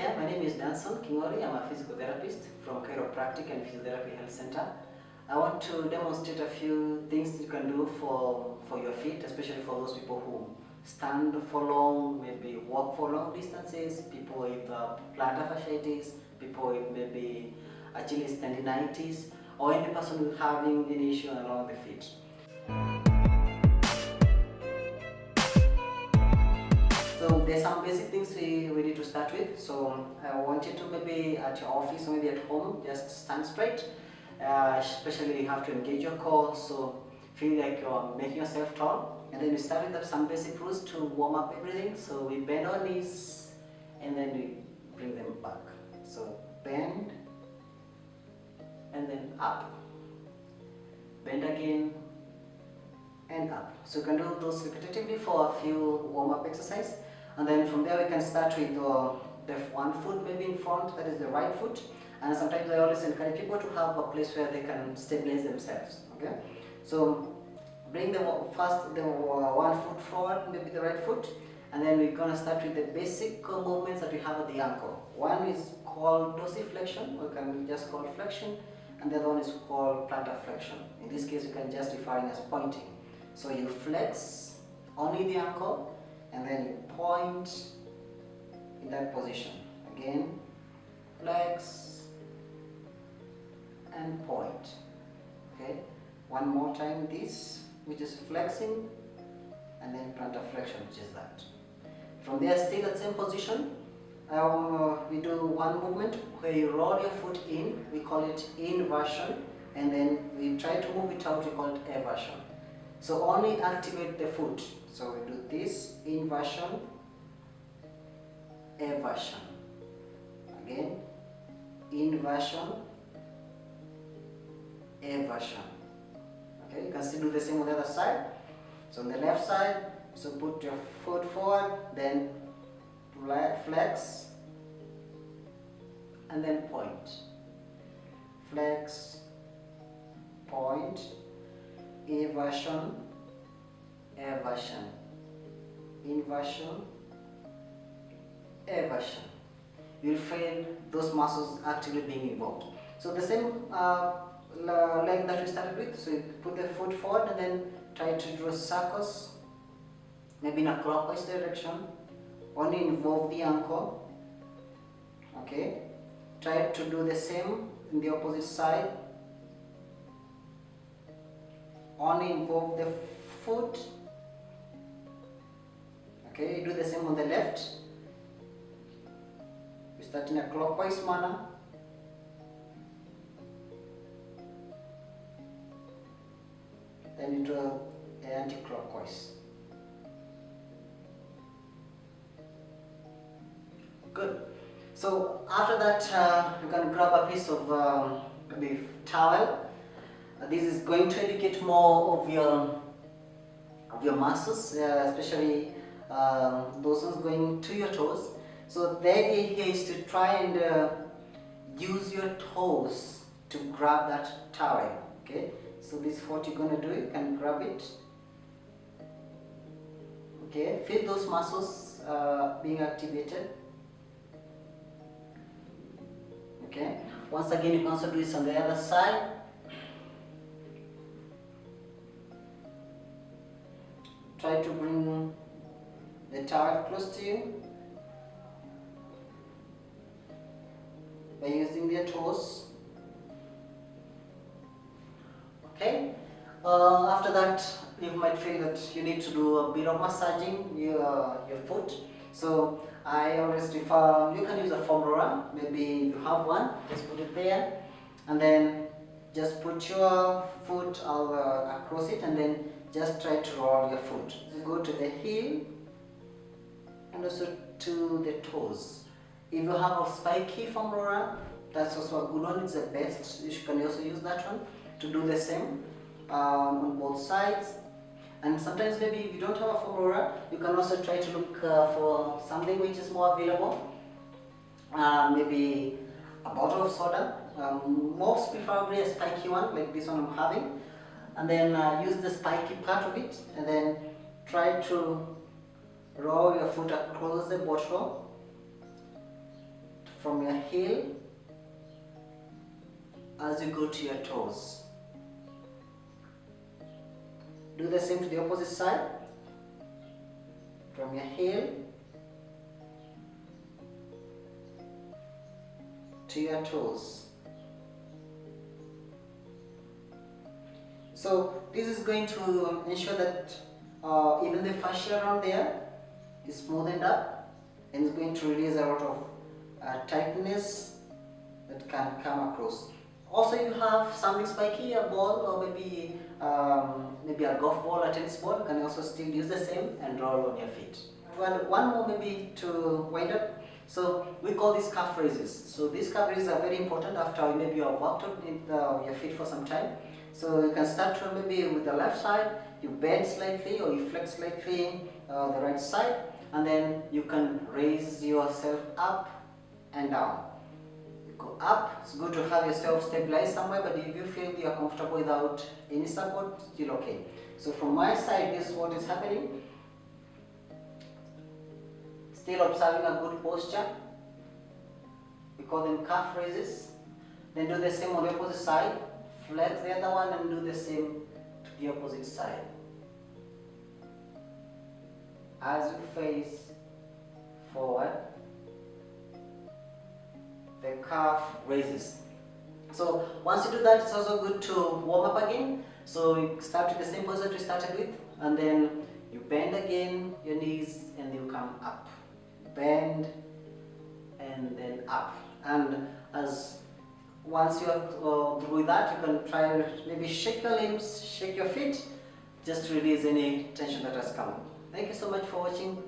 there, my name is Danson Kingori. I'm a physical therapist from Chiropractic and Physiotherapy Health Center. I want to demonstrate a few things you can do for your feet, especially for those people who stand for long, maybe walk for long distances, people with plantar fasciitis, people with maybe Achilles tendinitis, or any person who's having any issue along the feet. So there's some basic things we need to start with. So I want you to maybe at your office or maybe at home, just stand straight. Especially you have to engage your core, so feel like you're making yourself tall. And then we start with some basic rules to warm up everything. So we bend our knees and then we bring them back. So bend and then up. Bend again and up. So you can do those repetitively for a few warm-up exercises. And then from there we can start with the one foot maybe in front, that is the right foot. And sometimes I always encourage people to have a place where they can stabilize themselves. Okay, so bring the one foot forward, maybe the right foot, and then we're gonna start with the basic movements that we have at the ankle. One is called dorsiflexion, or can just call flexion, and the other one is called plantar flexion. In this case, you can just define as pointing. So you flex only the ankle, and then you point in that position. Again, flex and point. Okay, one more time this, which is flexing, and then plantar flexion, which is that. From there, still at the same position, we do one movement where you roll your foot in, we call it inversion, and then we try to move it out, we call it eversion. So only activate the foot. So we do this, inversion, eversion. Again, inversion, eversion. Okay, you can still do the same on the other side. So on the left side, so put your foot forward, then flex, and then point. Flex, point, eversion, eversion, inversion, eversion. You'll feel those muscles actively being involved. So the same leg that we started with, so you put the foot forward and then try to draw circles, maybe in a clockwise direction, only involve the ankle. Okay, try to do the same in the opposite side, only involve the foot. Okay, you do the same on the left. We start in a clockwise manner. Then you draw anti-clockwise. Good. So after that, you can grab a piece of maybe towel. This is going to indicate more of your muscles, especially those ones going to your toes. So the idea here is to try and use your toes to grab that towel. Okay. So this is what you're going to do. You can grab it. Okay, feel those muscles being activated. Okay, once again you can also do this on the other side. Try to bring the towel close to you by using their toes. Okay, after that you might feel that you need to do a bit of massaging your foot. So I always refer, you can use a foam roller, maybe you have one, just put it there, and then just put your foot across it and then just try to roll your foot. Go to the heel and also to the toes. If you have a spiky foam roller, that's also a good one, it's the best. You can also use that one to do the same on both sides. And sometimes maybe if you don't have a foam roller, you can also try to look for something which is more available. Maybe a bottle of soda, most preferably a spiky one like this one I'm having. And then use the spiky part of it and then try to roll your foot across the bottle from your heel as you go to your toes. Do the same to the opposite side, from your heel to your toes. So this is going to ensure that even the fascia around there is smoothened up, and it's going to release a lot of tightness that can come across. Also, you have something spiky, a ball, or maybe a golf ball, a tennis ball. You can also still use the same and roll on your feet. One more maybe to wind up. So we call these calf raises. So these calf raises are very important after maybe you have worked on your feet for some time. So you can start to maybe with the left side, you bend slightly or you flex slightly the right side, and then you can raise yourself up and down. You go up. It's good to have yourself stabilized somewhere, but if you feel you are comfortable without any support, still okay. So from my side, this is what is happening. Still observing a good posture. We call them calf raises. Then do the same on the opposite side. Flex the other one and do the same to the opposite side. As you face forward, the calf raises. So once you do that, it's also good to warm up again. So you start with the same pose that we started with, and then you bend again your knees and you come up. Bend and then up. And once you are through that, you can try and maybe shake your limbs, shake your feet, just to release any tension that has come. Thank you so much for watching.